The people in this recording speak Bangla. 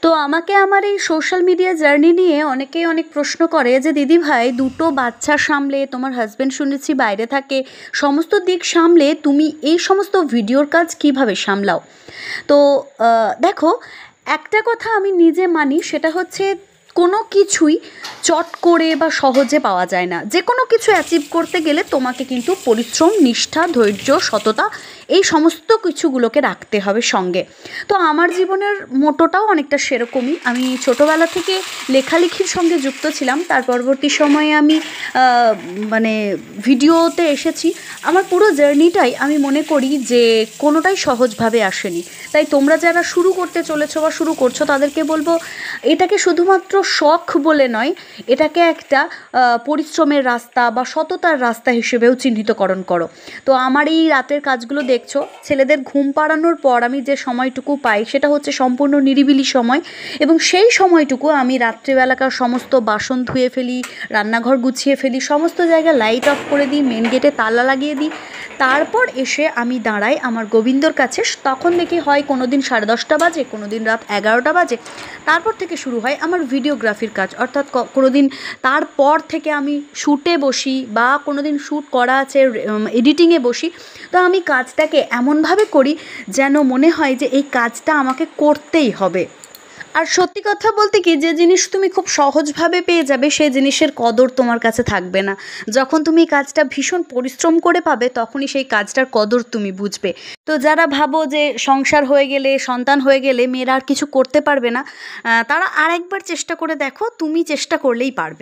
তো আমাকে আমার এই সোশ্যাল মিডিয়া জার্নি নিয়ে অনেকেই অনেক প্রশ্ন করে যে দিদিভাই দুটো বাচ্চা সামলে, তোমার হাজব্যান্ড শুনেছি বাইরে থাকে, সমস্ত দিক সামলে তুমি এই সমস্ত ভিডিওর কাজ কিভাবে সামলাও? তো দেখো, একটা কথা আমি নিজে মানি, সেটা হচ্ছে কোনো কিছুই চট করে বা সহজে পাওয়া যায় না। যে কোনো কিছু অ্যাচিভ করতে গেলে তোমাকে কিন্তু পরিশ্রম, নিষ্ঠা, ধৈর্য, সততা এই সমস্ত কিছুগুলোকে রাখতে হবে সঙ্গে। তো আমার জীবনের মোটোটাও অনেকটা সেরকমই। আমি ছোটোবেলা থেকে লেখালেখির সঙ্গে যুক্ত ছিলাম, তার পরবর্তী সময়ে আমি মানে ভিডিওতে এসেছি। আমার পুরো জার্নিটাই আমি মনে করি যে কোনোটাই সহজভাবে আসেনি। তাই তোমরা যারা শুরু করতে চলেছো বা শুরু করছো, তাদেরকে বলবো এটাকে শুধুমাত্র শখ বলে নয়, এটাকে একটা পরিশ্রমের রাস্তা বা সততার রাস্তা হিসেবেও চিহ্নিতকরণ করো। তো আমার এই রাতের কাজগুলো দেখছো, ছেলেদের ঘুম পাড়ানোর পর আমি যে সময়টুকু পাই সেটা হচ্ছে সম্পূর্ণ নিরিবিলি সময়, এবং সেই সময়টুকু আমি রাত্রিবেলাকার সমস্ত বাসন ধুয়ে ফেলি, রান্নাঘর গুছিয়ে ফেলি, সমস্ত জায়গায় লাইট অফ করে দিই, মেন গেটে তালা লাগিয়ে দিই। তারপর এসে আমি দাঁড়াই আমার গোবিন্দর কাছে। তখন দেখি হয় কোনো দিন 10:30 বাজে, কোনো দিন রাত 11টা বাজে। তারপর থেকে শুরু হয় আমার ভিডিওগ্রাফির কাজ, অর্থাৎ কোনো দিন তারপর থেকে আমি শ্যুটে বসি, বা কোনো দিন শ্যুট করা আছে এডিটিংয়ে বসি। তো আমি কাজটাকে এমনভাবে করি যেন মনে হয় যে এই কাজটা আমাকে করতেই হবে। আর সত্যি কথা বলতে কি, যে জিনিস তুমি খুব সহজভাবে পেয়ে যাবে সেই জিনিসের কদর তোমার কাছে থাকবে না। যখন তুমি এই কাজটা ভীষণ পরিশ্রম করে পাবে, তখনই সেই কাজটার কদর তুমি বুঝবে। তো যারা ভাবো যে সংসার হয়ে গেলে, সন্তান হয়ে গেলে মেয়েরা আর কিছু করতে পারবে না, তারা আরেকবার চেষ্টা করে দেখো, তুমি চেষ্টা করলেই পারবে।